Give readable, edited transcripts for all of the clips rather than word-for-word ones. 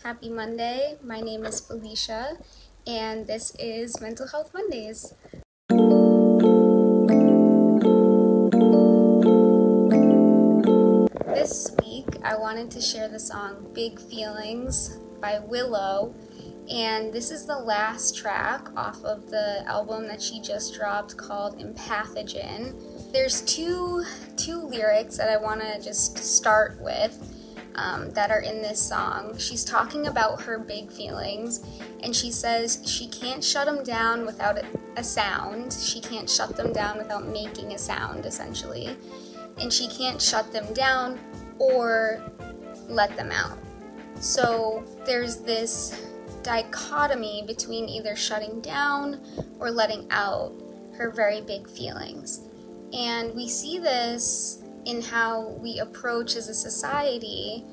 Happy Monday. My name is Falisha, and this is Mental Health Mondays. This week, I wanted to share the song Big Feelings by Willow, and this is the last track off of the album that she just dropped called Empathogen. There's two lyrics that I want to just start with that are in this song. She's talking about her big feelings, and she says she can't shut them down without a sound. She can't shut them down without making a sound, essentially. And she can't shut them down or let them out. So there's this dichotomy between either shutting down or letting out her very big feelings. And we see this in how we approach as a society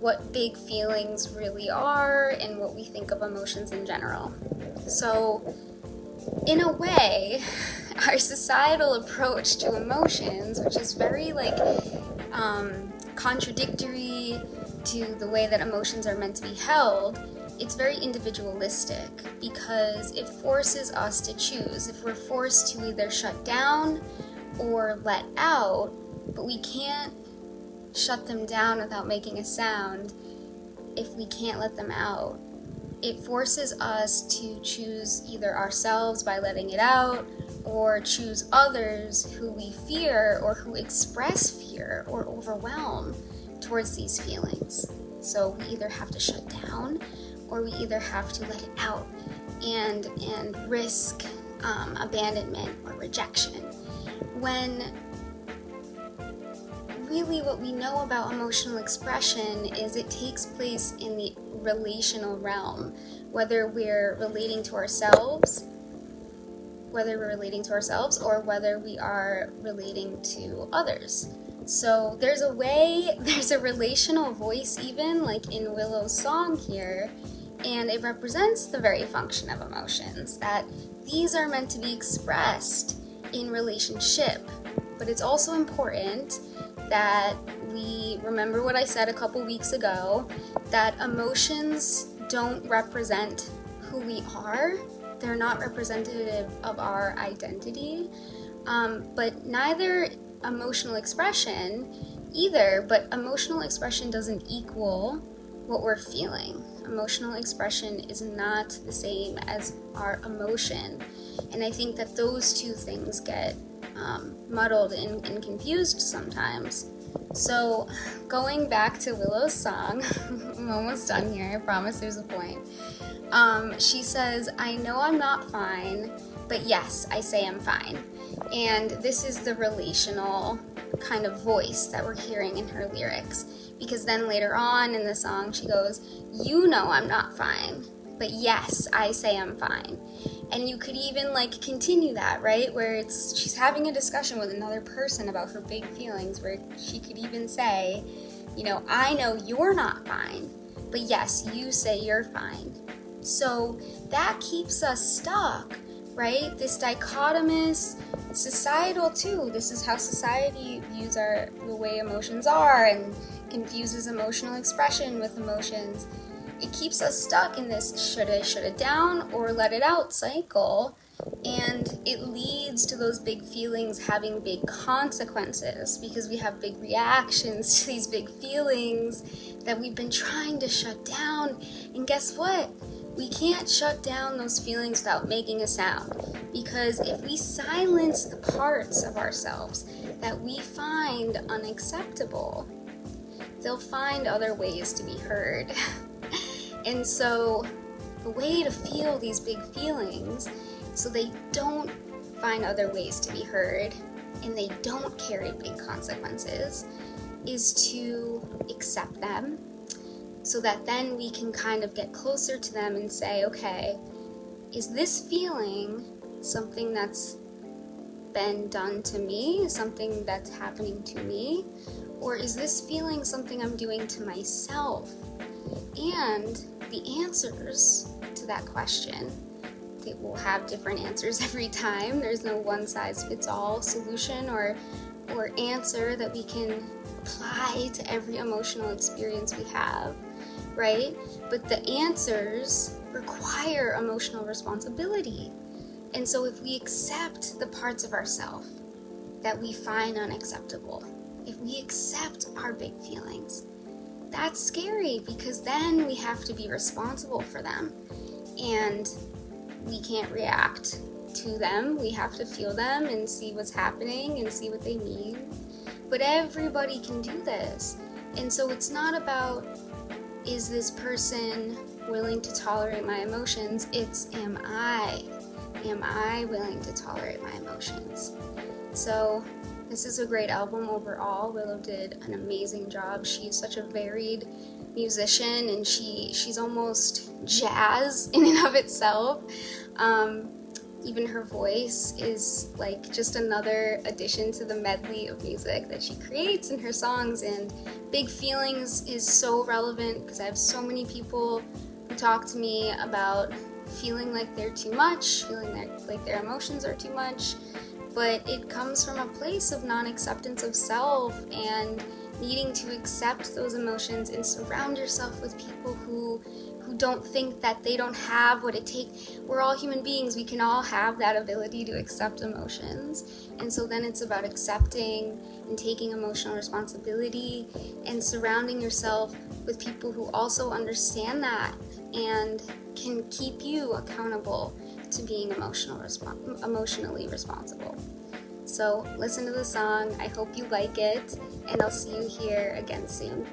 what big feelings really are and what we think of emotions in general. So in a way, our societal approach to emotions, which is very contradictory to the way that emotions are meant to be held, it's very individualistic because it forces us to choose. If we're forced to either shut down or let out, but we can't shut them down without making a sound if we can't let them out. It forces us to choose either ourselves by letting it out, or choose others who we fear or who express fear or overwhelm towards these feelings. So we either have to shut down or we either have to let it out and risk abandonment or rejection. When really what we know about emotional expression is it takes place in the relational realm, whether we're relating to ourselves or whether we are relating to others. So there's a relational voice even, like in Willow's song here, and it represents the very function of emotions, that these are meant to be expressed in relationship. But it's also important that we remember what I said a couple weeks ago, that emotions don't represent who we are. They're not representative of our identity, but neither emotional expression either, but emotional expression doesn't equal what we're feeling. Emotional expression is not the same as our emotion, and I think that those two things get muddled and confused sometimes. So going back to Willow's song, I'm almost done here, I promise there's a point. She says, I know I'm not fine, but yes, I say I'm fine. And this is the relational kind of voice that we're hearing in her lyrics. Because then later on in the song, she goes, you know I'm not fine, but yes, I say I'm fine. And you could even continue that, right? Where she's having a discussion with another person about her big feelings, where she could even say, I know you're not fine, but yes, you say you're fine. So that keeps us stuck, right? This dichotomous societal too. This is how society views the way emotions are and confuses emotional expression with emotions. It keeps us stuck in this should I shut it down or let it out cycle, and it leads to those big feelings having big consequences because we have big reactions to these big feelings that we've been trying to shut down. And guess what? We can't shut down those feelings without making a sound, because if we silence the parts of ourselves that we find unacceptable, they'll find other ways to be heard. And so the way to feel these big feelings so they don't find other ways to be heard and they don't carry big consequences is to accept them, so that then we can kind of get closer to them and say, okay, is this feeling something that's been done to me, something that's happening to me, or is this feeling something I'm doing to myself? And the answers to that question, they will have different answers every time. There's no one-size-fits-all solution or answer that we can apply to every emotional experience we have. right? But the answers require emotional responsibility. And so if we accept the parts of ourselves that we find unacceptable, if we accept our big feelings, that's scary, because then we have to be responsible for them. And we can't react to them. We have to feel them and see what's happening and see what they mean. But everybody can do this. And so it's not about, is this person willing to tolerate my emotions? It's, am I willing to tolerate my emotions? So this is a great album overall. Willow did an amazing job. She's such a varied musician, and she's almost jazz in and of itself. Even her voice is like just another addition to the medley of music that she creates in her songs. And Big Feelings is so relevant because I have so many people who talk to me about feeling like they're too much, feeling like their emotions are too much, but it comes from a place of non-acceptance of self and needing to accept those emotions and surround yourself with people who don't think that they don't have what it takes. We're all human beings. We can all have that ability to accept emotions. And so then it's about accepting and taking emotional responsibility and surrounding yourself with people who also understand that and can keep you accountable to being emotionally responsible. So listen to the song. I hope you like it, and I'll see you here again soon.